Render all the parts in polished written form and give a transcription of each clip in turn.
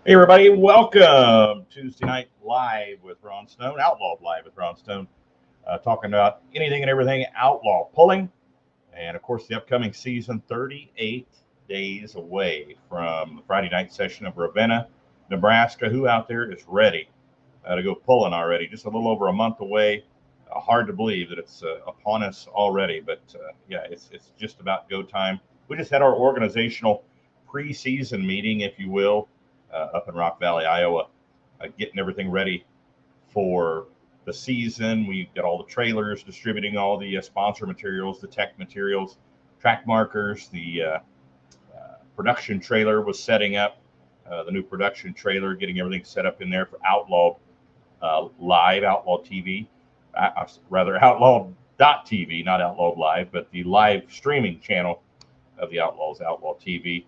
Hey everybody, welcome Tuesday Night Live with Ron Stone, Outlawed Live with Ron Stone, talking about anything and everything outlaw pulling, and of course the upcoming season, 38 days away from the Friday night session of Ravenna, Nebraska. Who out there is ready to go pulling already? Just a little over a month away. Hard to believe that it's upon us already, but yeah, it's just about go time. We just had our organizational preseason meeting, if you will, up in Rock Valley, Iowa, getting everything ready for the season. We got all the trailers, distributing all the sponsor materials, the tech materials, track markers. The production trailer was setting up, the new production trailer, getting everything set up in there for Outlawed Live, Outlawed TV, rather Outlawed.tv, not Outlawed Live, but the live streaming channel of the Outlaws, Outlawed TV.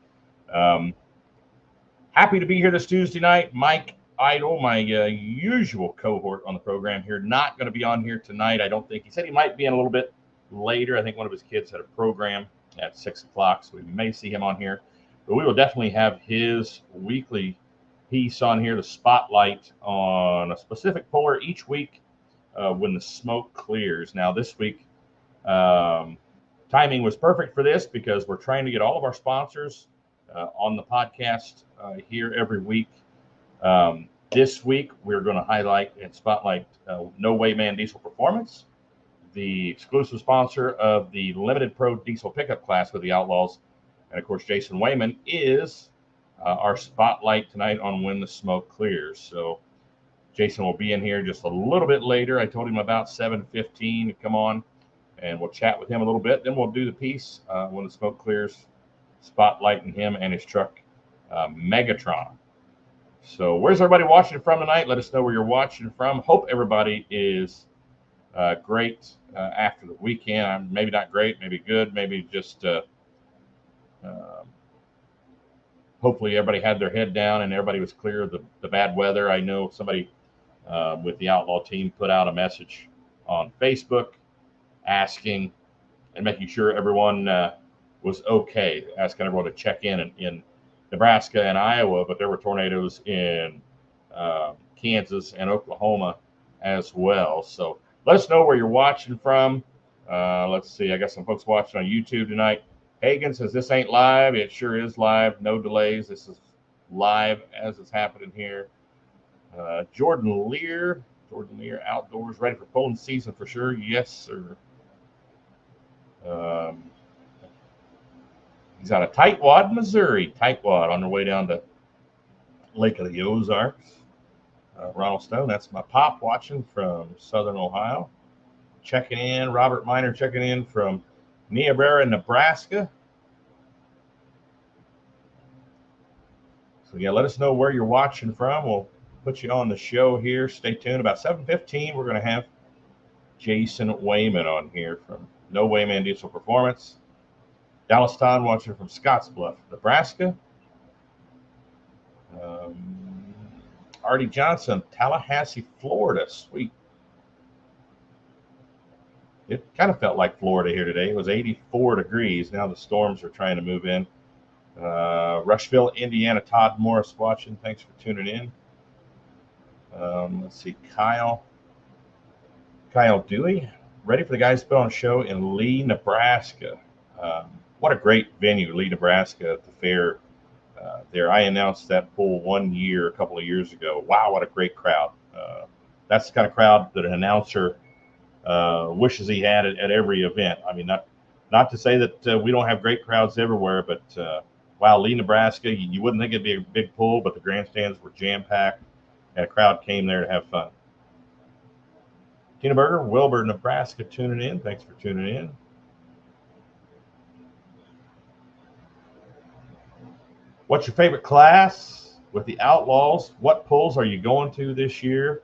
Happy to be here this Tuesday night. Mike Idle, my usual cohort on the program here, not going to be on here tonight. I don't think. He said he might be in a little bit later. I think one of his kids had a program at 6 o'clock, so we may see him on here. But we will definitely have his weekly piece on here, the spotlight on a specific puller each week when the smoke clears. Now, this week, timing was perfect for this because we're trying to get all of our sponsors on the podcast here every week. This week, we're going to highlight and spotlight Wayman Diesel Performance, the exclusive sponsor of the limited pro diesel pickup class with the Outlaws. And of course, Jason Wayman is our spotlight tonight on When the Smoke Clears. So Jason will be in here just a little bit later. I told him about 7:15 to come on, and we'll chat with him a little bit. Then we'll do the piece When the Smoke Clears, spotlighting him and his truck, Megatron. So where's everybody watching from tonight? Let us know where you're watching from. Hope everybody is great after the weekend. Maybe not great, maybe good, maybe just hopefully everybody had their head down and everybody was clear of the bad weather. I know somebody with the Outlaw team put out a message on Facebook asking and making sure everyone was okay, asking everyone to check in Nebraska and Iowa, but there were tornadoes in Kansas and Oklahoma as well. So let us know where you're watching from. Let's see. I got some folks watching on YouTube tonight. Hagen says this ain't live. It sure is live. No delays. This is live as it's happening here. Jordan Lear outdoors, ready for pulling season for sure. Yes, sir. He's out of Tightwad, Missouri. Tightwad on their way down to Lake of the Ozarks. Ronald Stone, that's my pop watching from Southern Ohio. Checking in. Robert Miner checking in from Niobrara, Nebraska. So, yeah, let us know where you're watching from. We'll put you on the show here. Stay tuned. About 7:15, we're going to have Jason Wayman on here from Wayman Diesel Performance. Dallas Todd watching from Scottsbluff, Nebraska. Artie Johnson, Tallahassee, Florida. Sweet. It kind of felt like Florida here today. It was 84 degrees. Now the storms are trying to move in. Rushville, Indiana. Todd Morris watching. Thanks for tuning in. Let's see, Kyle Dewey, ready for the guys to put on a show in Lee, Nebraska. What a great venue, Lee, Nebraska, at the fair there. I announced that pool a couple of years ago. Wow, what a great crowd. That's the kind of crowd that an announcer wishes he had at every event. I mean, not to say that we don't have great crowds everywhere, but wow, Lee, Nebraska, you wouldn't think it'd be a big pool, but the grandstands were jam-packed, and a crowd came there to have fun. Tina Berger, Wilbur, Nebraska, tuning in. Thanks for tuning in. What's your favorite class with the Outlaws? What pools are you going to this year?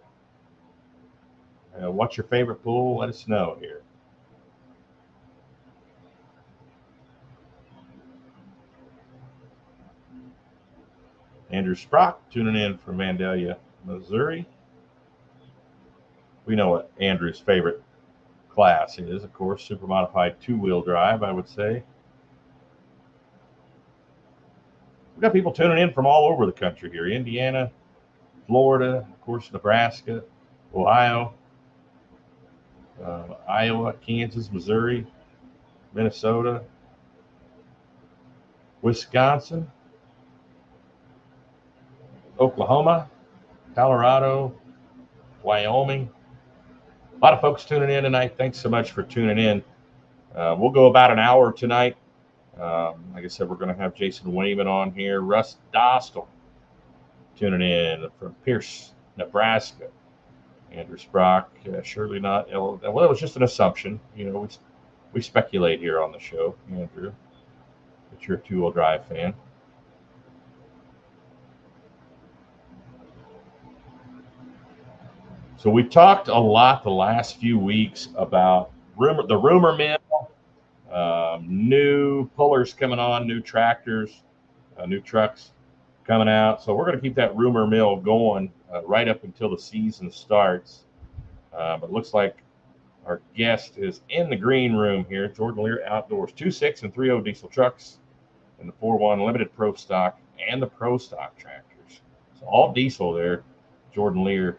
What's your favorite pool? Let us know here. Andrew Sprock tuning in from Vandalia, Missouri. We know what Andrew's favorite class is, of course, super modified two-wheel drive, I would say. We've got people tuning in from all over the country here. Indiana, Florida, of course, Nebraska, Ohio, Iowa, Kansas, Missouri, Minnesota, Wisconsin, Oklahoma, Colorado, Wyoming. A lot of folks tuning in tonight. Thanks so much for tuning in. We'll go about an hour tonight. Like I said, we're going to have Jason Wayman on here. Russ Dostal tuning in from Pierce, Nebraska. Andrew Sprock, surely not. Well, it was just an assumption. You know, we speculate here on the show, Andrew, that you're a two-wheel drive fan. So we've talked a lot the last few weeks about the rumor mill, new pullers coming on, new tractors, new trucks coming out. So we're going to keep that rumor mill going right up until the season starts. But it looks like our guest is in the green room here. Jordan Lear Outdoors, 2.6 and 3.0 diesel trucks, and the 4.1 limited pro stock and the pro stock tractors. So all diesel there. Jordan Lear,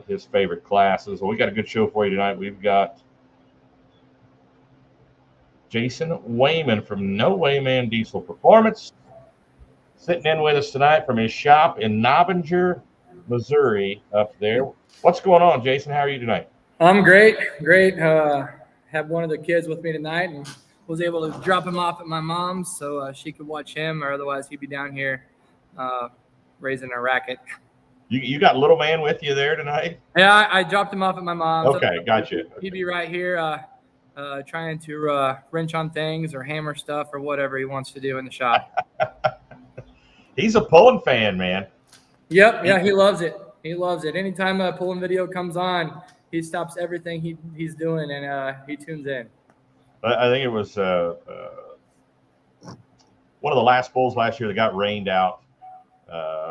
his favorite classes. Well, we got a good show for you tonight. We've got Jason Wayman from Wayman Diesel Performance sitting in with us tonight from his shop in Nobbinger, Missouri up there. What's going on, Jason? How are you tonight? I'm great. Have one of the kids with me tonight and was able to drop him off at my mom's so she could watch him, or otherwise he'd be down here raising a racket. You got little man with you there tonight? Yeah, I dropped him off at my mom's. Okay, gotcha. He'd be right here trying to wrench on things or hammer stuff or whatever he wants to do in the shop. He's a pulling fan, man. Yep, yeah, he loves it. He loves it. Anytime a pulling video comes on, he stops everything he's doing and he tunes in. I think it was one of the last pulls last year that got rained out.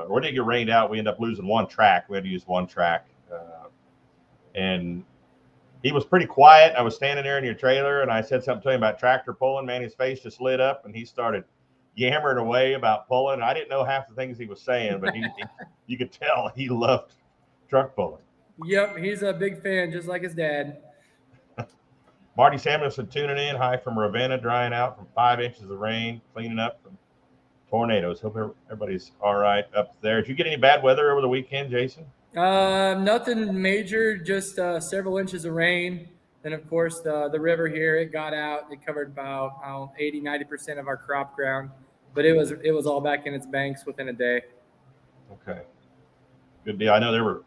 Or didn't get rained out. We ended up losing one track. We had to use one track. And he was pretty quiet. I was standing there in your trailer, and I said something to him about tractor pulling. Man, his face just lit up, and he started yammering away about pulling. I didn't know half the things he was saying, but you could tell he loved truck pulling. Yep, he's a big fan, just like his dad. Marty Samuelson tuning in. Hi from Ravenna, drying out from 5 inches of rain, cleaning up from tornadoes. Hope everybody's all right up there. Did you get any bad weather over the weekend, Jason? Nothing major, just several inches of rain. Then, of course, the river here, it got out. It covered about 80-90% of our crop ground. But it was all back in its banks within a day. Okay. Good deal. I know there were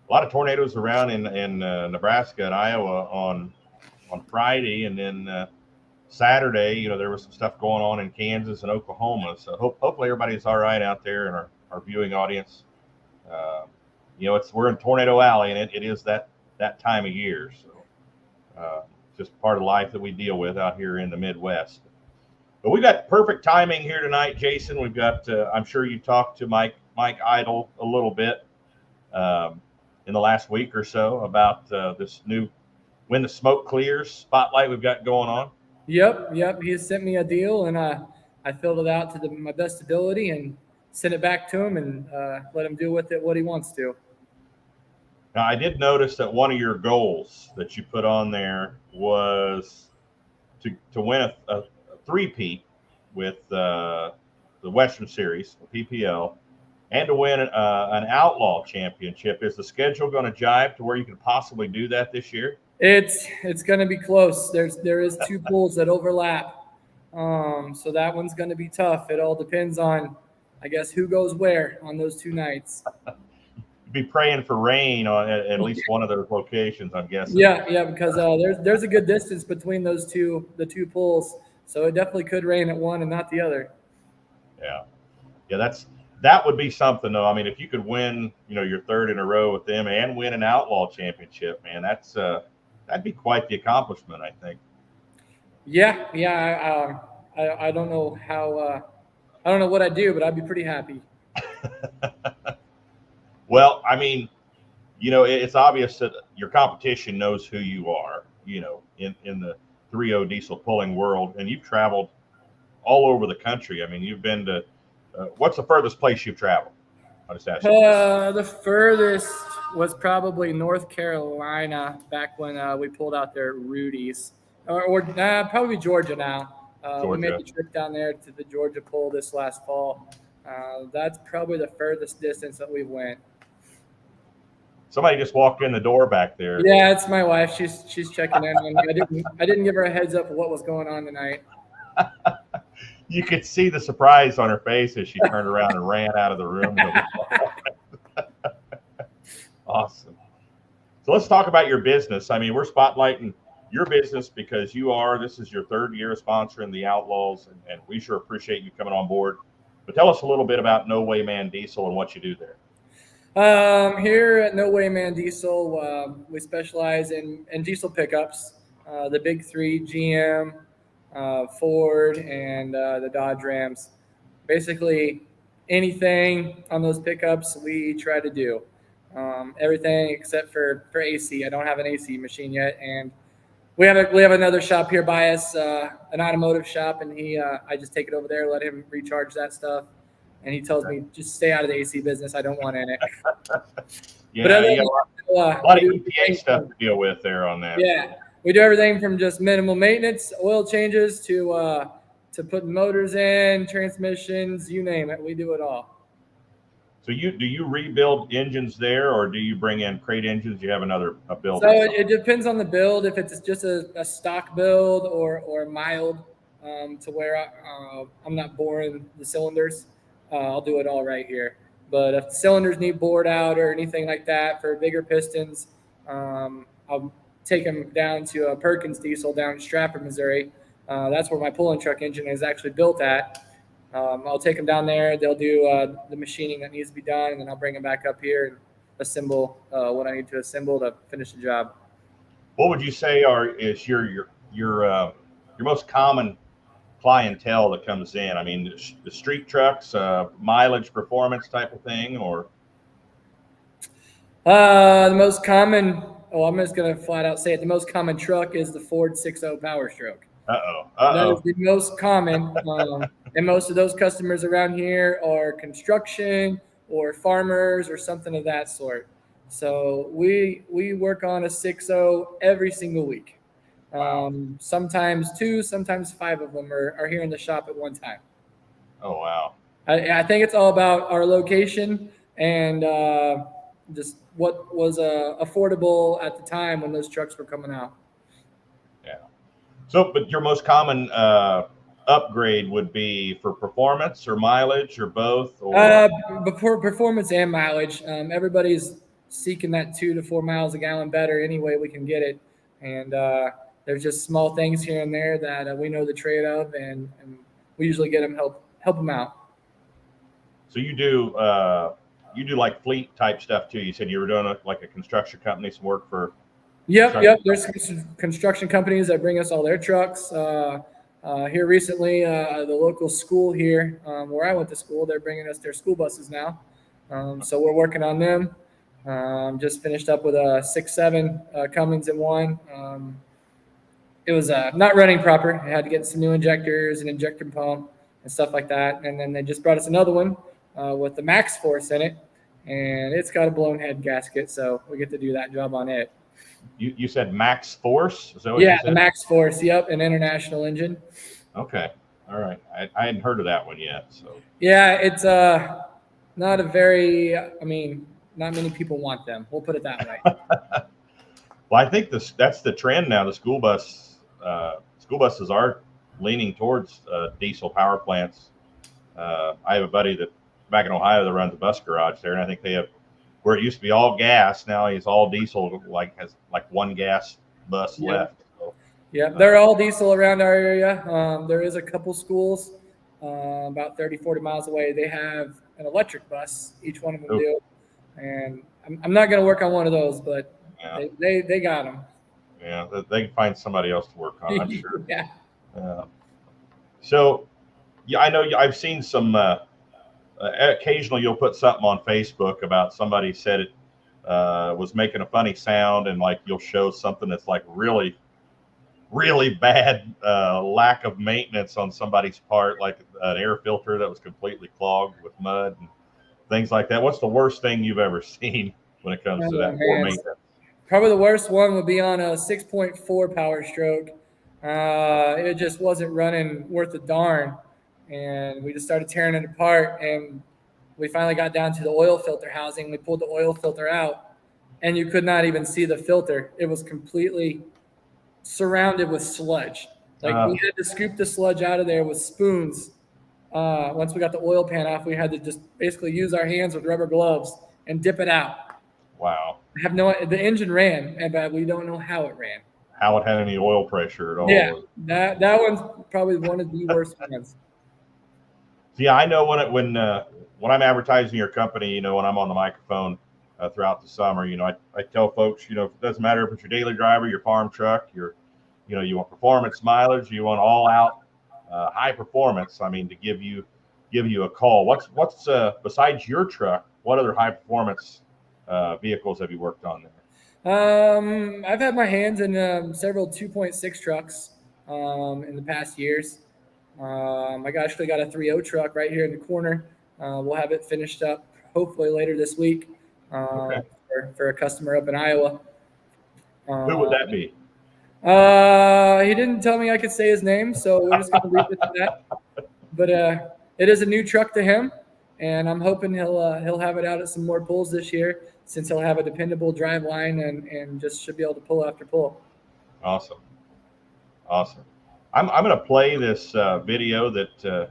a lot of tornadoes around in Nebraska and Iowa on Friday, and then Saturday, there was some stuff going on in Kansas and Oklahoma. So hopefully everybody's all right out there in our viewing audience. We're in Tornado Alley, and it is that time of year. So just part of life that we deal with out here in the Midwest. But we've got perfect timing here tonight, Jason. We've got, I'm sure you talked to Mike Idle a little bit in the last week or so about this new When the Smoke Clears spotlight we've got going on. Yep. He has sent me a deal, and I filled it out to my best ability and sent it back to him and let him do with it what he wants to. Now, I did notice that one of your goals that you put on there was to win a three-peat with the Western Series, the PPL, and to win an Outlaw championship. Is the schedule going to jive to where you can possibly do that this year? It's going to be close. There is two pools that overlap, so that one's going to be tough. It all depends on, I guess, who goes where on those two nights. Be praying for rain on at least one of those locations, I'm guessing. Yeah, because there's a good distance between the two pools, so it definitely could rain at one and not the other. Yeah, that would be something though. I mean, if you could win, your third in a row with them and win an Outlaw championship, man, that'd be quite the accomplishment, I think. Yeah. I don't know how. I don't know what I'd do, but I'd be pretty happy. Well, I mean, it's obvious that your competition knows who you are, in the 3.0 diesel pulling world, and you've traveled all over the country. I mean, you've been to, what's the furthest place you've traveled? I'll just ask you. The furthest was probably North Carolina back when we pulled out there at Rudy's, or probably Georgia now. We made the trip down there to the Georgia pull this last fall. That's probably the furthest distance that we went. Somebody just walked in the door back there. Yeah, it's my wife. She's checking in on me. I didn't give her a heads up of what was going on tonight. You could see the surprise on her face as she turned around and ran out of the room. Awesome. So let's talk about your business. I mean, we're spotlighting your business because this is your third year sponsoring the Outlaws, and we sure appreciate you coming on board. But tell us a little bit about No Wayman Diesel and what you do there. Here at No Wayman Diesel, we specialize in diesel pickups, the big three, GM, Ford, and the Dodge Rams. Basically, anything on those pickups we try to do. Everything except for AC. I don't have an AC machine yet, and we have another shop here by us, an automotive shop, and I just take it over there, let him recharge that stuff. And he tells me, just stay out of the AC business. I don't want in it. Yeah, you got a lot of EPA stuff to deal with there on that. Yeah, we do everything from just minimal maintenance, oil changes, to putting motors in, transmissions, you name it. We do it all. So do you rebuild engines there, or do you bring in crate engines? Do you have a build? So it depends on the build. If it's just a stock build or mild, to where I'm not boring the cylinders. I'll do it all right here. But if the cylinders need bored out or anything like that for bigger pistons, I'll take them down to Perkins Diesel down in Stratford, Missouri. That's where my pulling truck engine is actually built at. I'll take them down there. They'll do the machining that needs to be done, and then I'll bring them back up here and assemble what I need to assemble to finish the job. What would you say is your most common clientele that comes in? I mean, the street trucks, mileage, performance type of thing, or the most common. Oh, I'm just gonna flat out say it. The most common truck is the Ford 6.0 Power Stroke. That is the most common, and most of those customers around here are construction or farmers or something of that sort. So we work on a 6.0 every single week. Sometimes 2, sometimes 5 of them are here in the shop at one time. Oh, wow. I think it's all about our location and just what was affordable at the time when those trucks were coming out. Yeah. So, but your most common upgrade would be for performance or mileage or both? Or? Before performance and mileage. Everybody's seeking that 2 to 4 miles a gallon better any way we can get it. And there's just small things here and there that we know the trade of, and we usually get them help them out. So you do like fleet type stuff too. You said you were doing like a construction company, some work for. Yep. There's construction companies that bring us all their trucks. Here recently, the local school here where I went to school, they're bringing us their school buses now. So we're working on them. Just finished up with a 6.7 Cummins in one. It was not running proper. I had to get some new injectors and injector pump and stuff like that. And then they just brought us another one with the Max Force in it. and it's got a blown head gasket, so we get to do that job on it. You said Max Force? Is that what Yeah, you said? the Max Force. Yep, an international engine. Okay. All right. I hadn't heard of that one yet. So Yeah, it's not a very. I mean, not many people want them. We'll put it that way. well, I think that's the trend now. The school buses are leaning towards diesel power plants. I have a buddy that back in Ohio that runs a bus garage there, and I think they have where it used to be all gas. Now he's all diesel. Has one gas bus left. So, yeah, they're all diesel around our area. There is a couple schools about 30, 40 miles away. They have an electric bus. Each one of them do. And I'm not going to work on one of those, but yeah. they got them. Yeah, they can find somebody else to work on, I'm sure. Yeah. So, yeah, I know I've seen some. Occasionally, you'll put something on Facebook about somebody said it was making a funny sound, and you'll show something that's really, really bad lack of maintenance on somebody's part, like an air filter that was completely clogged with mud and things like that. What's the worst thing you've ever seen when it comes to that poor maintenance? Probably the worst one would be on a 6.4 Power Stroke. It just wasn't running worth a darn, and we just started tearing it apart, and we finally got down to the oil filter housing. We pulled the oil filter out, and you could not even see the filter. It was completely surrounded with sludge. We had to scoop the sludge out of there with spoons. Once we got the oil pan off, we had to just basically use our hands with rubber gloves and dip it out. Wow. The engine ran, but we don't know how it ran. How it had any oil pressure at all. Yeah, that one's probably one of the worst ones. Yeah, I know when I'm advertising your company, when I'm on the microphone throughout the summer, I tell folks, it doesn't matter if it's your daily driver, your farm truck, you want performance mileage, you want all out high performance. I mean, to give you a call. What's besides your truck? What other high performance vehicles have you worked on there? I've had my hands in several 2.6 trucks in the past years. I actually got a 3.0 truck right here in the corner. We'll have it finished up hopefully later this week for a customer up in Iowa. Who would that be? He didn't tell me I could say his name, so we're just going to leave it at that. But it is a new truck to him, and I'm hoping he'll have it out at some more pulls this year, since he'll have a dependable drive line and just should be able to pull after pull. Awesome. I'm going to play this video that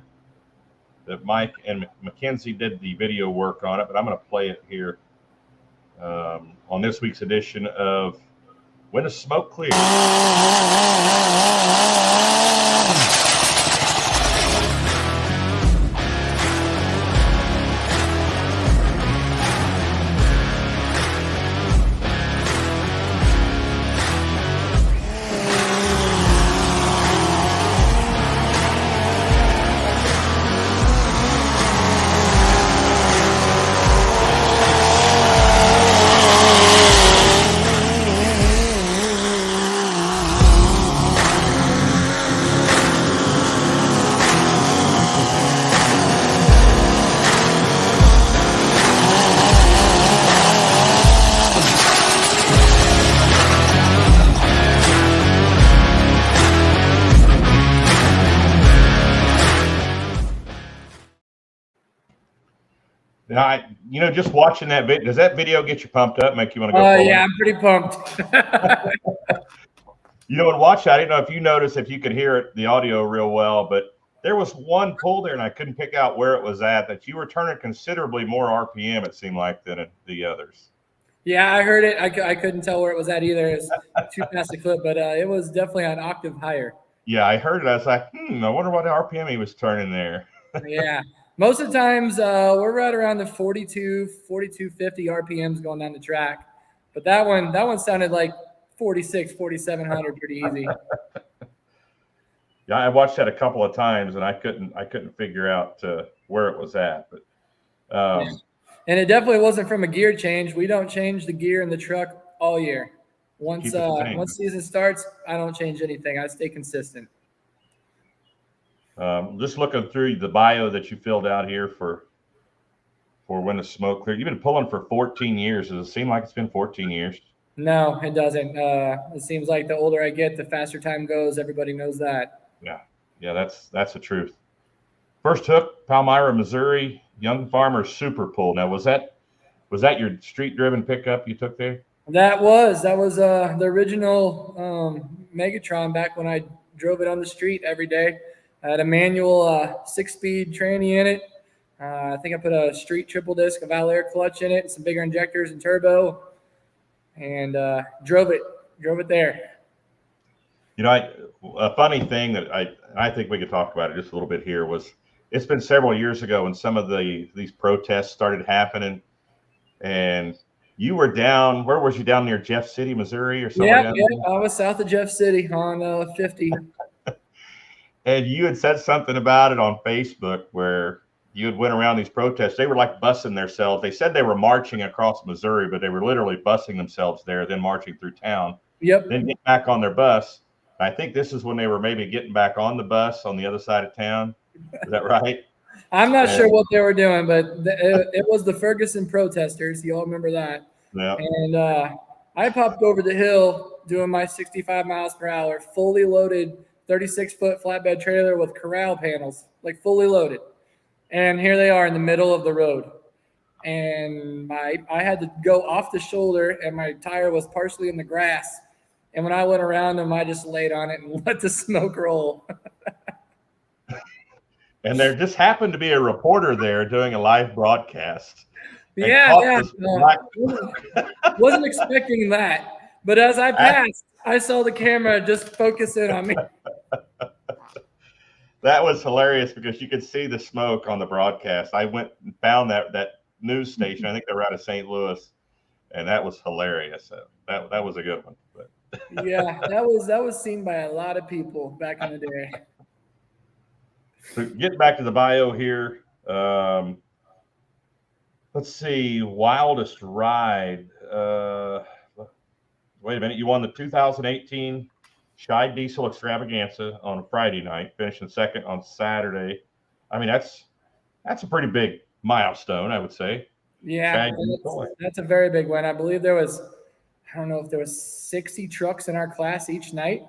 Mike and Mackenzie did the video work on it, but I'm going to play it here on this week's edition of When the Smoke Clears. Now, just watching that video, does that video get you pumped up, make you want to go? Yeah, I'm pretty pumped. And watch that. I didn't know if you noticed, if you could hear it, the audio real well, but there was one pull there, and I couldn't pick out where it was at, that you were turning considerably more RPM, it seemed like, than the others. Yeah, I heard it. I couldn't tell where it was at either. It's too fast a clip, but it was definitely an octave higher. Yeah, I heard it. I was like, I wonder what RPM he was turning there. Yeah. Most of the times, we're right around the 4250 RPMs going down the track. But that one sounded like 4,700 pretty easy. Yeah, I watched that a couple of times, and I couldn't figure out where it was at. But yeah. And it definitely wasn't from a gear change. We don't change the gear in the truck all year. Once season starts, I don't change anything. I stay consistent. Just looking through the bio that you filled out here for for when the smoke cleared. You've been pulling for 14 years. Does it seem like it's been 14 years? No, it doesn't. It seems like the older I get, the faster time goes. Everybody knows that. Yeah, yeah, that's the truth. First hook, Palmyra, Missouri, Young Farmer Super Pull. Now, was that your street-driven pickup you took there? That was the original Megatron back when I drove it on the street every day. I had a manual 6-speed tranny in it. I think I put a street triple disc, a Valor clutch in it, some bigger injectors and turbo, and drove it there. You know, a funny thing that I think we could talk about it just a little bit here was it's been several years ago when some of these protests started happening, and you were down. Where was you down near Jeff City, Missouri, or somewhere? Yeah, I was south of Jeff City on 50. And you had said something about it on Facebook where you had went around these protests. They were like bussing themselves. They said they were marching across Missouri, but they were literally bussing themselves there, then marching through town. Yep. Then get back on their bus. I think this is when they were maybe getting back on the bus on the other side of town. Is that right? I'm not sure what they were doing, but it was the Ferguson protesters. You all remember that? Yeah. And I popped over the hill doing my 65 miles per hour, fully loaded 36-foot flatbed trailer with corral panels, like fully loaded. And here they are in the middle of the road. And I had to go off the shoulder, and my tire was partially in the grass. And when I went around them, I just laid on it and let the smoke roll. And there just happened to be a reporter there doing a live broadcast. Yeah. Wasn't expecting that. But as I passed, I saw the camera just focus in on me. That was hilarious because you could see the smoke on the broadcast. I went and found that news station. I think they were out of St. Louis, and that was hilarious. So that was a good one. But. Yeah, that was seen by a lot of people back in the day. So getting back to the bio here, let's see, wildest ride. Wait a minute, you won the 2018 Shy Diesel Extravaganza on a Friday night, finishing second on Saturday. I mean, that's a pretty big milestone, I would say. Yeah, that's a very big one. I believe there was, I don't know if there was 60 trucks in our class each night,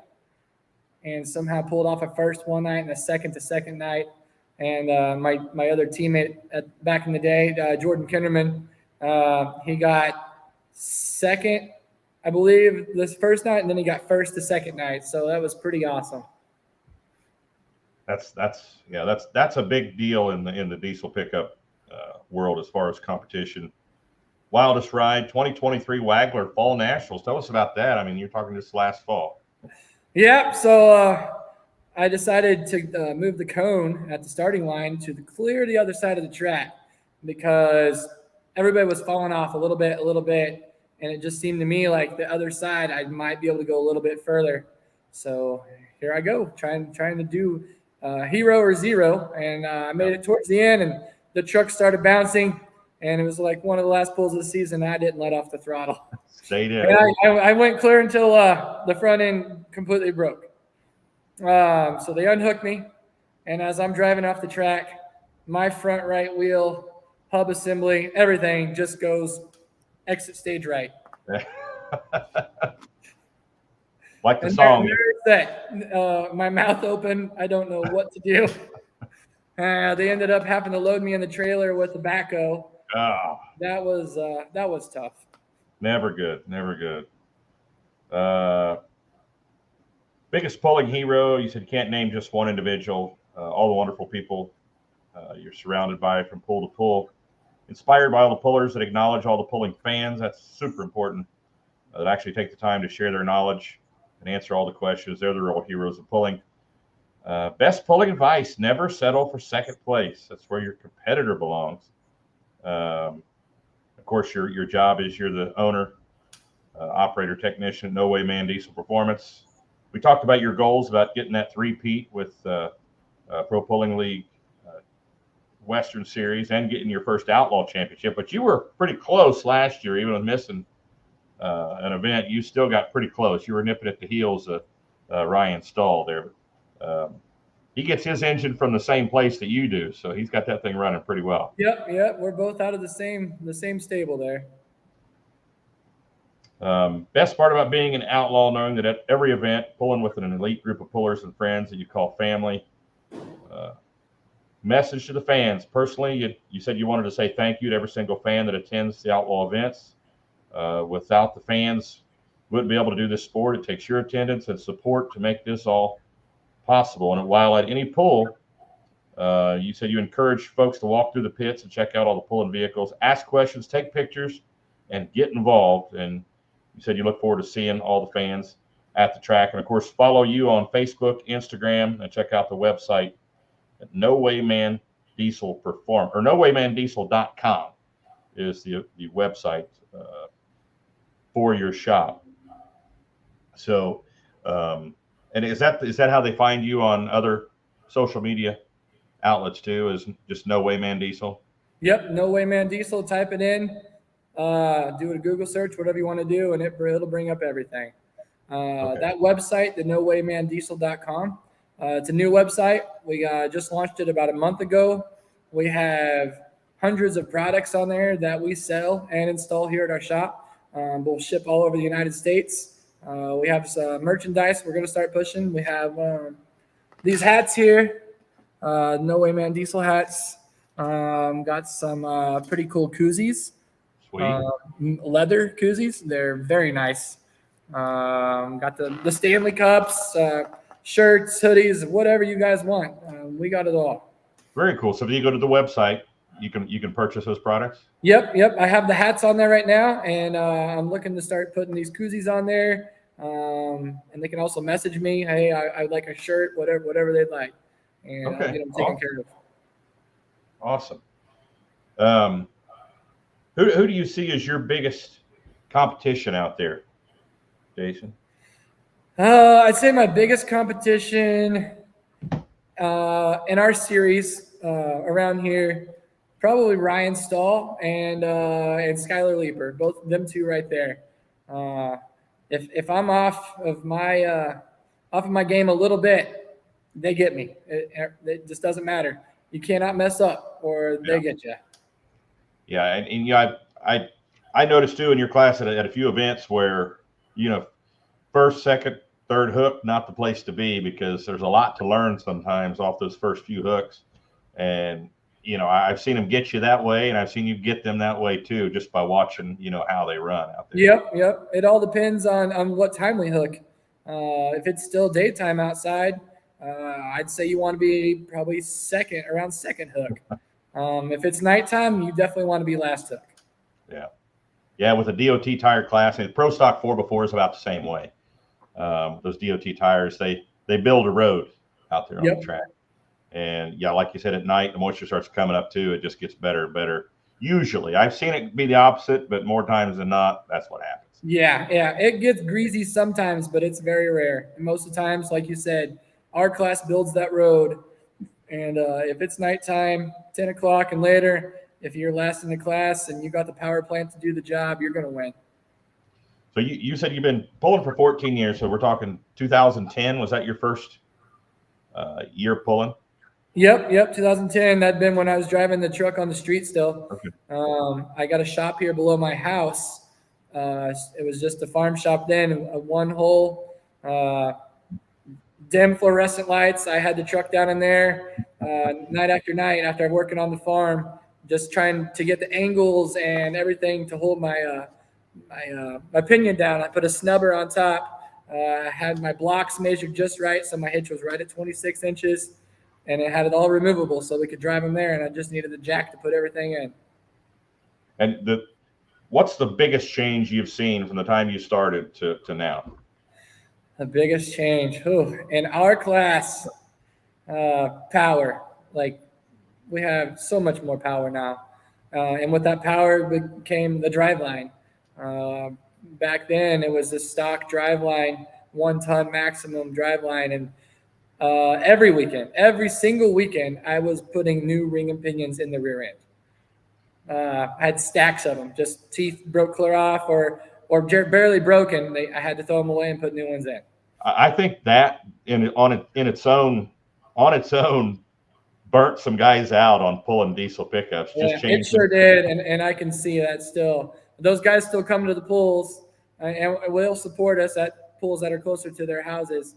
and somehow pulled off a first one night and a second night. And my other teammate back in the day, Jordan Kinderman, he got second, I believe, this first night, and then he got first the second night. So that was pretty awesome. That's a big deal in the diesel pickup world as far as competition. Wildest ride, 2023 Wagler Fall Nationals. Tell us about that. I mean, you're talking this last fall. Yeah, so I decided to move the cone at the starting line to clear the other side of the track because everybody was falling off a little bit, and it just seemed to me like the other side I might be able to go a little bit further. So here I go, trying to do hero or zero, and I made it towards the end, and the truck started bouncing, and it was like one of the last pulls of the season. I didn't let off the throttle. Stayed in. And I went clear until the front end completely broke. So they unhooked me, and as I'm driving off the track, my front right wheel, hub assembly, everything just goes exit stage right. Like the song. My mouth open. I don't know what to do. They ended up having to load me in the trailer with the backhoe. Oh. That was tough. Never good. Biggest pulling hero. You said you can't name just one individual. All the wonderful people you're surrounded by from pull to pull. Inspired by all the pullers that acknowledge all the pulling fans. That's super important. That actually take the time to share their knowledge and answer all the questions. They're the real heroes of pulling. Best pulling advice: never settle for second place. That's where your competitor belongs. Of course, your job is you're the owner, operator, technician, No Wayman Diesel Performance. We talked about your goals about getting that three-peat with Pro Pulling League Western Series and getting your first Outlaw Championship. But you were pretty close last year, even with missing an event. You still got pretty close. You were nipping at the heels of Ryan Stahl there. he gets his engine from the same place that you do, so he's got that thing running pretty well. Yep. We're both out of the same stable there. Best part about being an outlaw, knowing that at every event, pulling with an elite group of pullers and friends that you call family. Message to the fans. Personally, you said you wanted to say thank you to every single fan that attends the outlaw events. Without the fans, wouldn't be able to do this sport. It takes your attendance and support to make this all possible. And while at any pull, you said you encourage folks to walk through the pits and check out all the pulling vehicles, ask questions, take pictures, and get involved. And you said you look forward to seeing all the fans at the track. And, of course, follow you on Facebook, Instagram, and check out the website at Wayman Diesel Performance, or NoWaymanDiesel.com is the website for your shop. So, and is that how they find you on other social media outlets too? Is just Wayman Diesel? Yep, Wayman Diesel. Type it in, do a Google search, whatever you want to do, and it'll bring up everything. Okay. That website, the NoWaymanDiesel.com. It's a new website. We just launched it about a month ago. We have hundreds of products on there that we sell and install here at our shop. We'll ship all over the United States. We have some merchandise we're going to start pushing. We have these hats here, Wayman Diesel hats. Got some pretty cool koozies. Sweet. Leather koozies. They're very nice. Got the Stanley Cups, shirts, hoodies, whatever you guys want. We got it all. Very cool. So if you go to the website, you can purchase those products? Yep. I have the hats on there right now, and I'm looking to start putting these koozies on there. And they can also message me, hey, I'd like a shirt, whatever they'd like. And I'll get them taken care of. Awesome. Who do you see as your biggest competition out there, Jason? I'd say my biggest competition in our series around here, probably Ryan Stahl and Skylar Leeper, both of them two right there. If I'm off of my game a little bit, they get me. It just doesn't matter. You cannot mess up, or they get you. Yeah, and I noticed too in your class at a few events where first, second, third hook, not the place to be, because there's a lot to learn sometimes off those first few hooks. And, I've seen them get you that way, and I've seen you get them that way too, just by watching, how they run out there. Yep. It all depends on what time we hook. If it's still daytime outside, I'd say you want to be probably around second hook. If it's nighttime, you definitely want to be last hook. Yeah, with a DOT tire class, and Pro Stock 4x4 is about the same way. Those DOT tires, they build a road out there on the track. And like you said, at night, the moisture starts coming up too. It just gets better and better. Usually, I've seen it be the opposite, but more times than not, that's what happens. Yeah. It gets greasy sometimes, but it's very rare. And most of the times, like you said, our class builds that road. And if it's nighttime, 10 o'clock and later, if you're last in the class and you got the power plant to do the job, you're going to win. So you said you've been pulling for 14 years. So we're talking 2010. Was that your first year pulling? Yep. 2010. That'd been when I was driving the truck on the street still. Okay. I got a shop here below my house. It was just a farm shop then, a one-hole, dim fluorescent lights. I had the truck down in there night after night after working on the farm, just trying to get the angles and everything to hold my pinion down. I put a snubber on top. I had my blocks measured just right, so my hitch was right at 26 inches, and it had it all removable so we could drive them there, and I just needed the jack to put everything in. And what's the biggest change you've seen from the time you started to now? The biggest change in our class, power. Like, we have so much more power now. And with that power became the driveline. Back then, it was a stock driveline, 1 ton maximum driveline. And every single weekend, I was putting new ring and pinions in the rear end. I had stacks of them, just teeth broke clear off or barely broken. I had to throw them away and put new ones in. I think that in its own on its own burnt some guys out on pulling diesel pickups. Yeah, Just it changing. sure did, and I can see that still. Those guys still come to the pools and will support us at pools that are closer to their houses.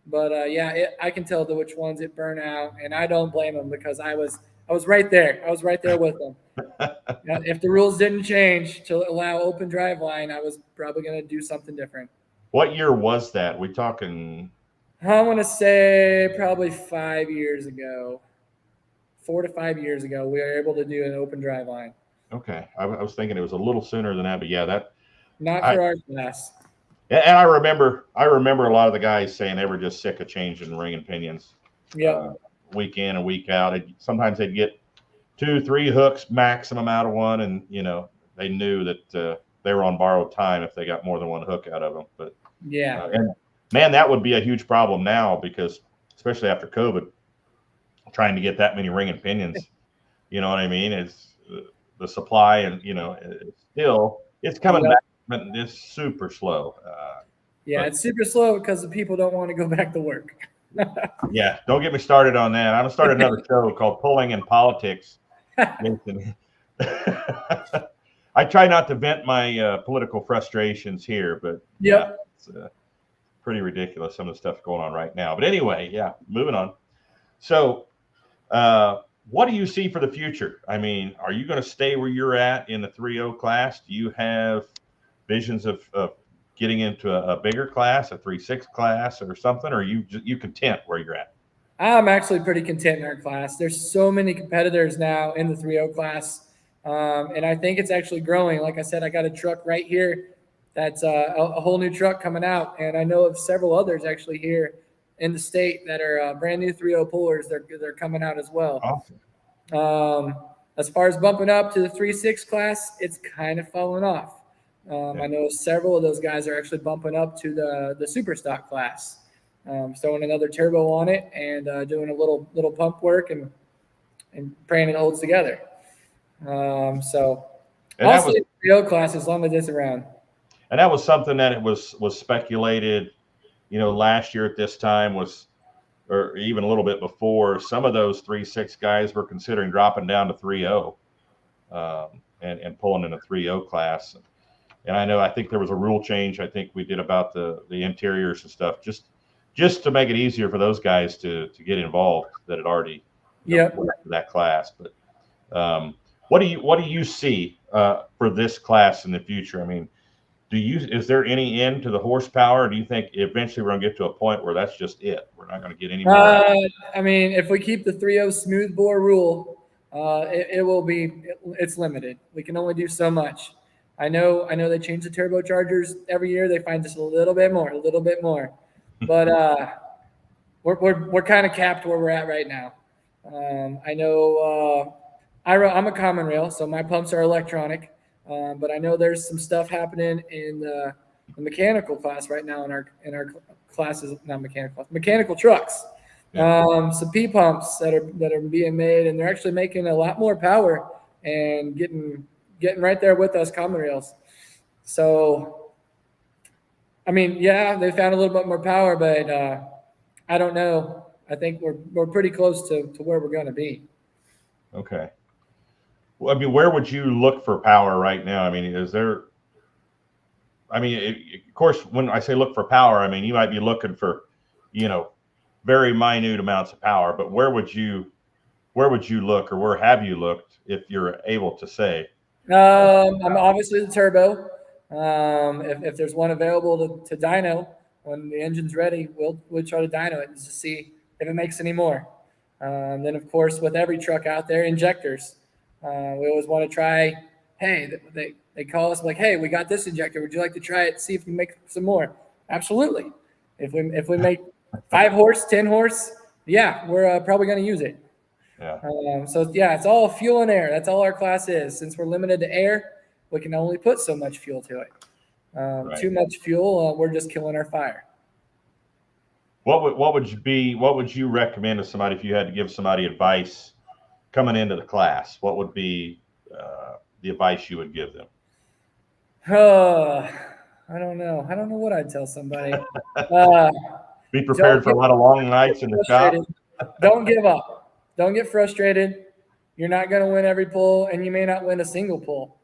But I can tell which ones it burned out, and I don't blame them because I was right there. I was right there with them. If the rules didn't change to allow open drive line, I was probably going to do something different. What year was that? We talking? I want to say probably 5 years ago. 4 to 5 years ago, we were able to do an open drive line. Okay, I was thinking it was a little sooner than that, but yeah, not for our class. And I remember a lot of the guys saying they were just sick of changing ring and pinions. Yeah. Week in and week out. Sometimes they'd get 2-3 hooks maximum out of one, and they knew that they were on borrowed time if they got more than one hook out of them. But yeah, and man, that would be a huge problem now because especially after COVID, trying to get that many ring and pinions. You know what I mean? It's the supply, and it's coming back, but it's super slow. It's super slow because the people don't want to go back to work. Yeah, don't get me started on that. I'm gonna start another show called Pulling in Politics. I try not to vent my political frustrations here, but it's pretty ridiculous, some of the stuff going on right now. But anyway, moving on. So what do you see for the future? I mean, are you going to stay where you're at in the 3.0 class? Do you have visions of getting into a bigger class, a 3.6 class or something? Or are you content where you're at? I'm actually pretty content in our class. There's so many competitors now in the 3.0 class. And I think it's actually growing. Like I said, I got a truck right here that's a whole new truck coming out. And I know of several others actually here in the state that are brand new 3.0 pullers. They're coming out as well. Awesome. As far as bumping up to the 3.6 class, it's kind of fallen off. I know several of those guys are actually bumping up to the super stock class, throwing another turbo on it and doing a little pump work and praying it holds together. So I'll see the 3.0 class as long as it's around. And that was something that it was speculated, last year at this time or even a little bit before, some of those 3.6 guys were considering dropping down to 3.0 and pulling in a 3.0 class. And I think there was a rule change I think we did about the interiors and stuff, just to make it easier for those guys to get involved that had already went to that class. But what do you see for this class in the future? I mean, is there any end to the horsepower? Or do you think eventually we're going to get to a point where that's just it? We're not going to get any more. I mean, if we keep the 3.0 smooth bore rule, it's limited. We can only do so much. I know they change the turbochargers every year. They find just a little bit more. But we're kind of capped where we're at right now. I know I'm a common rail, so my pumps are electronic. But I know there's some stuff happening in the mechanical class right now in our classes, not mechanical trucks. Some P pumps that are being made, and they're actually making a lot more power and getting right there with us common rails. So, I mean, they found a little bit more power, but I don't know. I think we're pretty close to where we're going to be. Okay. Well, I mean, where would you look for power right now? I mean, of course, when I say look for power, I mean, you might be looking for, very minute amounts of power, but where would you look, or where have you looked, if you're able to say? I'm obviously the turbo. If there's one available to dyno when the engine's ready, we'll try to dyno it and just see if it makes any more. Then, of course, with every truck out there, injectors. We always want to try. Hey, they call us like, hey, we got this injector. Would you like to try it? See if we make some more. Absolutely. If we make 5 horse, 10 horse, we're probably going to use it. Yeah. It's all fuel and air. That's all our class is. Since we're limited to air, we can only put so much fuel to it. Right. Too much fuel, we're just killing our fire. What would you recommend to somebody if you had to give somebody advice coming into the class? What would be the advice you would give them? I don't know. What I'd tell somebody. Be prepared for a lot of long nights in the shop. don't give up. Don't get frustrated. You're not going to win every pull, and you may not win a single pull.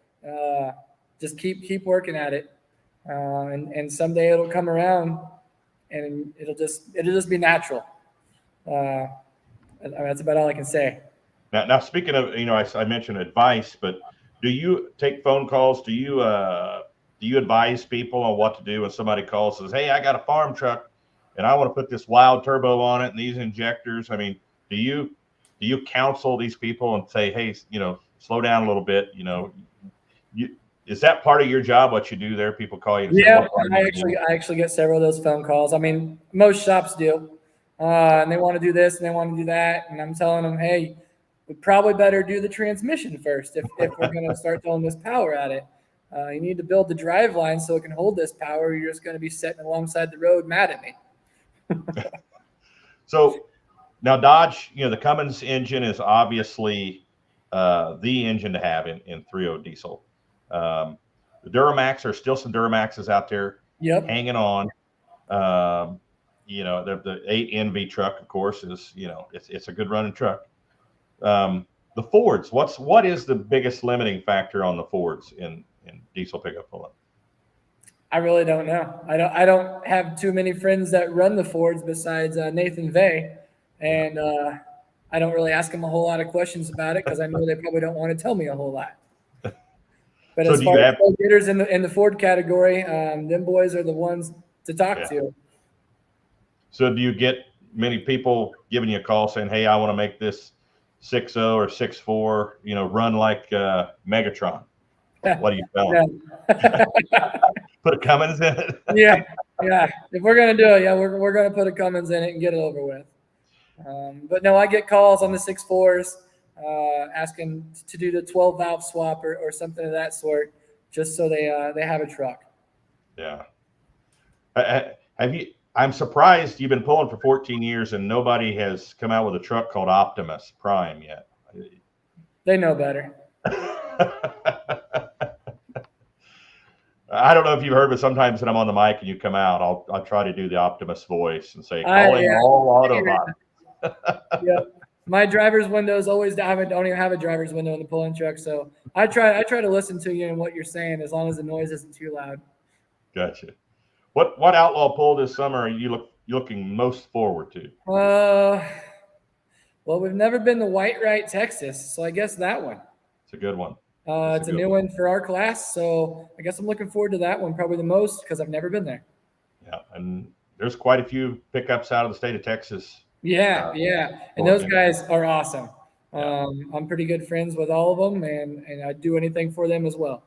Just keep working at it, and someday it'll come around, and it'll just be natural. That's about all I can say. Now speaking of, I mentioned advice, but do you take phone calls? Do you advise people on what to do when somebody calls and says, "Hey, I got a farm truck, and I want to put this wild turbo on it and these injectors"? I mean, do you counsel these people and say, "Hey, slow down a little bit"? Is that part of your job? What you do there? People call you. And Yeah, say, I actually get several of those phone calls. I mean, most shops do, and they want to do this and they want to do that, and I'm telling them, "Hey, we probably better do the transmission first if we're going to start throwing this power at it. You need to build the drive line so it can hold this power. You're just going to be sitting alongside the road mad at me." So now Dodge, the Cummins engine is obviously the engine to have in 3.0 diesel. The Duramax, are still some Duramaxes out there hanging on. The 8 NV truck, of course, is it's a good running truck. The Fords, what is the biggest limiting factor on the Fords in diesel pickup pulling? I really don't know. I don't have too many friends that run the Fords besides Nathan Vey, and I don't really ask him a whole lot of questions about it because I know they probably don't want to tell me a whole lot. But so as far as go-getters in the Ford category, them boys are the ones to talk to. So do you get many people giving you a call saying, "Hey, I want to make this 6.0 or 6.4, run like Megatron"? What are you telling? Put a Cummins in it? Yeah. If we're going to do it, we're going to put a Cummins in it and get it over with. But no, I get calls on the 6.4s asking to do the 12 valve swap or something of that sort, just so they have a truck. Yeah. I'm surprised you've been pulling for 14 years and nobody has come out with a truck called Optimus Prime yet. They know better. I don't know if you've heard, but sometimes when I'm on the mic and you come out, I'll try to do the Optimus voice and say, "Calling all Autobots." Yeah, my driver's window is always down. I don't even have a driver's window in the pulling truck, so I try to listen to you and what you're saying as long as the noise isn't too loud. Gotcha. What outlaw pull this summer are you looking most forward to? Well, we've never been to Whitewright, Texas, so I guess that one. It's a good one. It's a new one for our class, so I guess I'm looking forward to that one probably the most because I've never been there. Yeah, and there's quite a few pickups out of the state of Texas. Yeah, and those guys are awesome. I'm pretty good friends with all of them, and I'd do anything for them as well.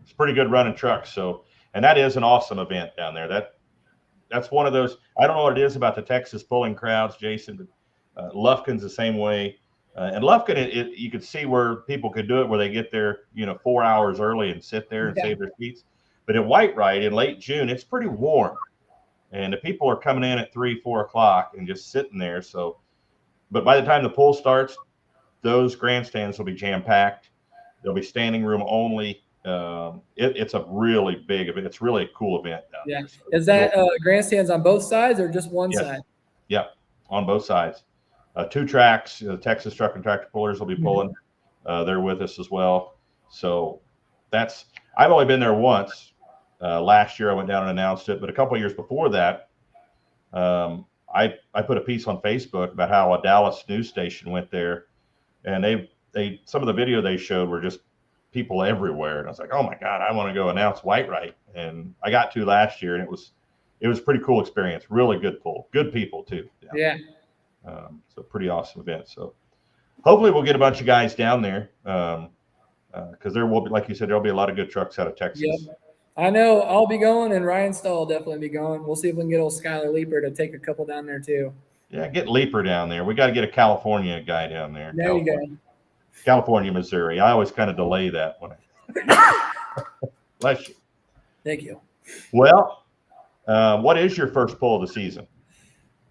It's pretty good running trucks, and that is an awesome event down there. That's one of those. I don't know what it is about the Texas pulling crowds, Jason, but Lufkin's the same way. And Lufkin, you could see where people could do it, where they get there, 4 hours early and sit there and save their seats. But in Whitewright in late June, it's pretty warm, and the people are coming in at 3, 4 o'clock and just sitting there. So, but by the time the pull starts, those grandstands will be jam packed. There'll be standing room only. It's a really big event. It's really a cool event down there. So, is that grandstands on both sides or just one side? Yep, on both sides. 2 tracks. The Texas Truck and Tractor Pullers will be pulling. They're with us as well. So I've only been there once. Last year I went down and announced it, but a couple of years before that, I put a piece on Facebook about how a Dallas news station went there, and they some of the video they showed were just people everywhere, and I was like, oh my God, I want to go announce Whitewright. And I got to last year, and it was a pretty cool experience. Really good pull, good people too. Yeah. So pretty awesome event. So hopefully we'll get a bunch of guys down there because there will be, like you said, there'll be a lot of good trucks out of Texas. Yep. I know I'll be going, and Ryan Stahl will definitely be going. We'll see if we can get old Skylar Leaper to take a couple down there too. Yeah, get Leaper down there. We got to get a California guy down there. There you go. California, Missouri. I always kind of delay that when I bless you. Thank you. Well, what is your first pull of the season?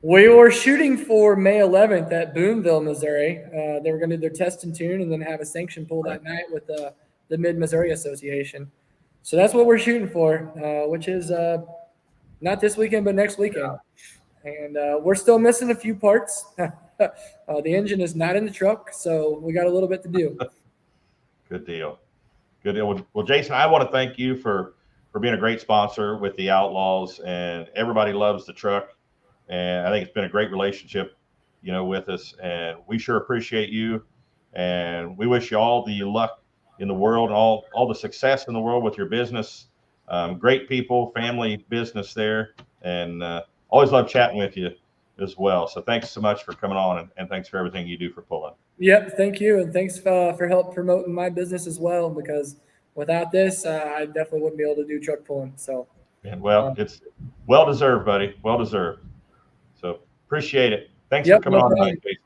We were shooting for May 11th at Boonville, Missouri. They were going to do their test and tune and then have a sanction pull that night with the Mid-Missouri Association. So that's what we're shooting for, which is not this weekend, but next weekend. and we're still missing a few parts. The engine is not in the truck, so we got a little bit to do. Good deal. Good deal. Well, Jason, I want to thank you for being a great sponsor with the Outlaws, and everybody loves the truck. And I think it's been a great relationship, with us, and we sure appreciate you. And we wish you all the luck in the world and all the success in the world with your business. Great people, family business there, and always love chatting with you as well. So thanks so much for coming on, and thanks for everything you do for pulling. Yep, thank you, and thanks for help promoting my business as well, because without this, I definitely wouldn't be able to do truck pulling. So, and it's well deserved, buddy. Well deserved. So appreciate it. Thanks for coming on tonight, Jason.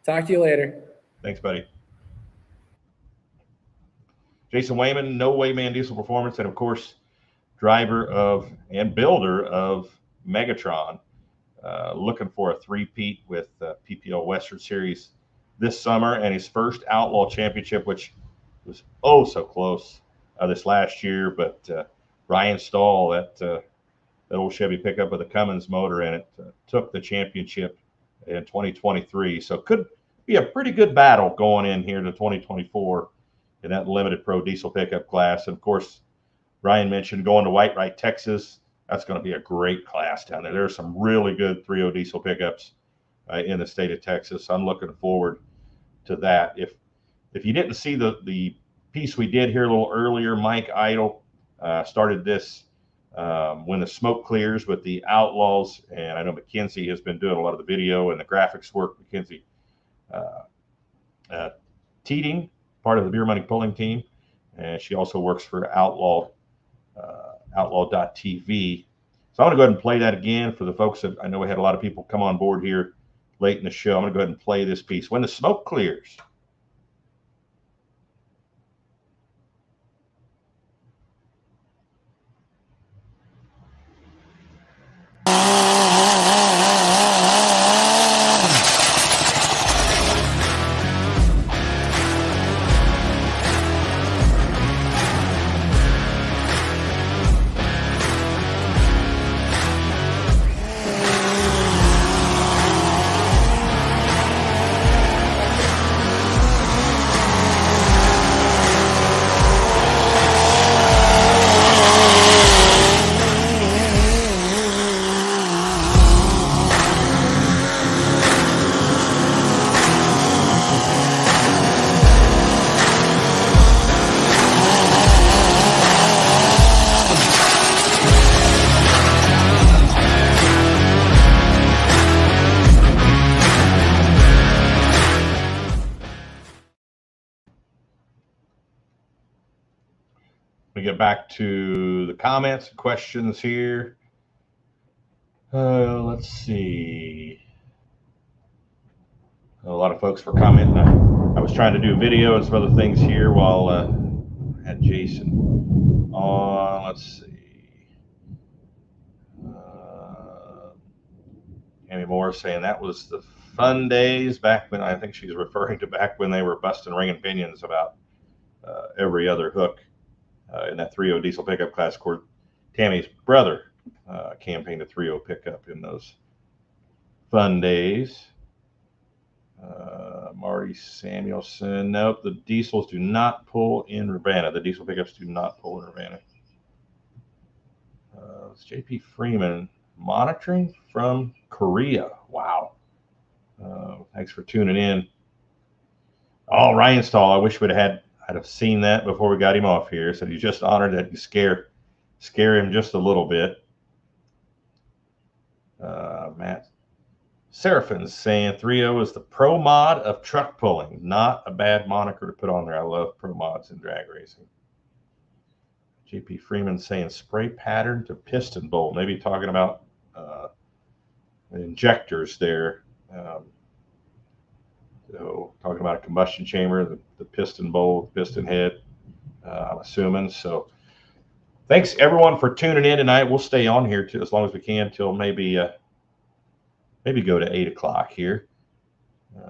Talk to you later. Thanks, buddy. Jason Wayman, Wayman Diesel Performance, and of course, driver of and builder of Megatron. Looking for a three-peat with PPL Western Series this summer, and his first Outlaw Championship, which was so close this last year. But Ryan Stahl, that old Chevy pickup with a Cummins motor in it, took the championship in 2023. So it could be a pretty good battle going in here to 2024 in that limited pro diesel pickup class. And of course, Ryan mentioned going to Whitewright, Texas. That's going to be a great class down there. There's some really good 3.0 diesel pickups in the state of Texas. I'm looking forward to that. If you didn't see the piece we did here a little earlier, Mike Idle started this when the smoke clears with the Outlaws, and I know Mackenzie has been doing a lot of the video and the graphics work. Mackenzie Teating, part of the Beer Money Pulling team, and she also works for Outlawed. Outlawed.tv. So I'm going to go ahead and play that again for the folks that I know we had a lot of people come on board here late in the show. I'm going to go ahead and play this piece. When the smoke clears. We get back to the comments and questions here. Let's see. A lot of folks were commenting. I was trying to do video and some other things here while I had Jason on. Let's see. Amy Moore saying that was the fun days back when, I think she's referring to back when they were busting ring and pinions about every other hook in that 3.0 diesel pickup class. Of course, Tammy's brother campaigned a 3.0 pickup in those fun days. Marty Samuelson, nope, the diesels do not pull in Urbana. The diesel pickups do not pull in Urbana. It's JP Freeman monitoring from Korea. Wow. Thanks for tuning in. Oh, Ryan Stahl, I wish I'd have seen that before we got him off here. So he's just honored that you scare him just a little bit. Matt Seraphin's saying 3.0 is the pro mod of truck pulling. Not a bad moniker to put on there. I love pro mods in drag racing. JP Freeman saying spray pattern to piston bowl. Maybe talking about injectors there. So talking about a combustion chamber, the piston bowl, piston head, I'm assuming. So thanks everyone for tuning in tonight. We'll stay on here as long as we can till maybe go to 8 o'clock here.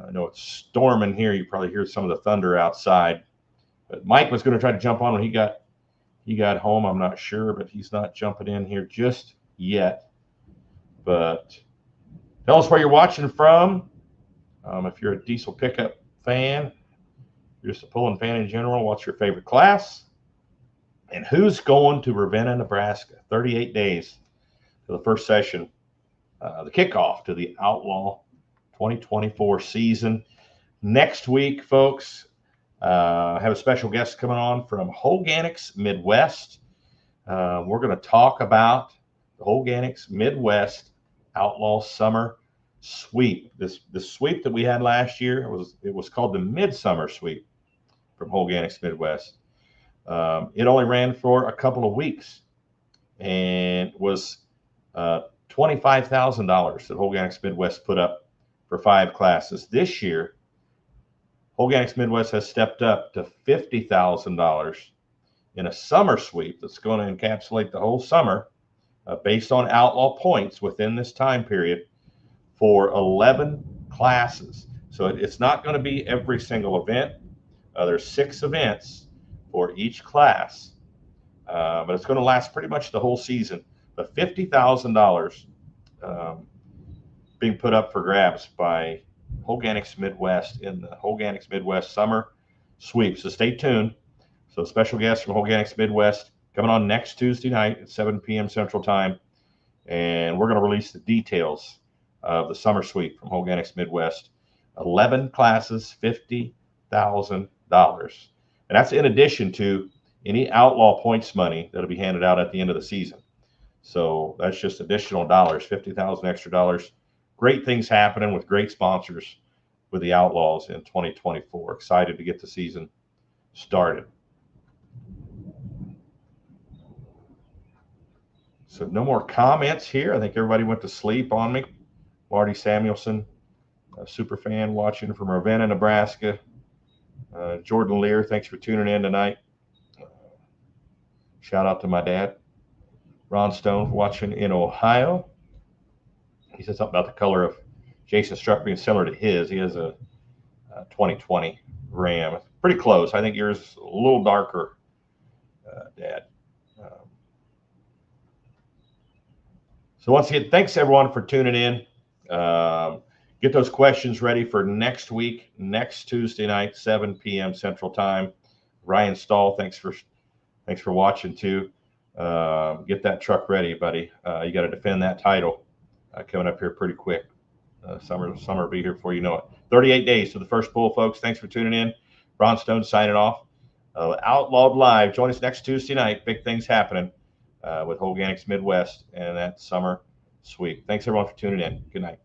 I know it's storming here. You probably hear some of the thunder outside. But Mike was going to try to jump on when he got home. I'm not sure, but he's not jumping in here just yet. But tell us where you're watching from. If you're a diesel pickup fan, you're just a pulling fan in general, what's your favorite class? And who's going to Ravenna, Nebraska? 38 days to the first session, the kickoff to the Outlaw 2024 season. Next week, folks, I have a special guest coming on from Hoganics Midwest. We're going to talk about the Hoganics Midwest Outlaw Summer Sweep. This sweep that we had last year, it was called the Midsummer Sweep from Hoganics Midwest. It only ran for a couple of weeks and was $25,000 that Hoganics Midwest put up for 5 classes. This year, Hoganics Midwest has stepped up to $50,000 in a summer sweep that's going to encapsulate the whole summer based on outlaw points within this time period for 11 classes. So it's not going to be every single event. There's 6 events for each class, but it's going to last pretty much the whole season. The $50,000 being put up for grabs by Hoganics Midwest in the Hoganics Midwest Summer Sweep. So stay tuned. So special guest from Hoganics Midwest coming on next Tuesday night at 7 p.m. Central Time. And we're going to release the details of the summer sweep from Hoganics Midwest. 11 classes, $50,000. And that's in addition to any outlaw points money that'll be handed out at the end of the season. So that's just additional dollars, 50,000 extra dollars. Great things happening with great sponsors with the Outlaws in 2024. Excited to get the season started. So no more comments here. I think everybody went to sleep on me. Marty Samuelson, a super fan watching from Ravenna, Nebraska. Jordan Lear, thanks for tuning in tonight. Shout out to my dad. Ron Stone watching in Ohio. He said something about the color of Jason's truck being similar to his. He has a 2020 Ram. Pretty close. I think yours is a little darker, Dad. So once again, thanks everyone for tuning in. Get those questions ready for next week, next Tuesday night, 7 p.m. Central Time. Ryan Stahl, thanks for watching too. Get that truck ready, buddy. You got to defend that title coming up here pretty quick. Summer will be here before you know it. 38 days to the first pull, folks. Thanks for tuning in. Ron Stone signing off. Outlawed Live. Join us next Tuesday night. Big things happening with Hoganics Midwest and that summer sweep. Thanks everyone for tuning in. Good night.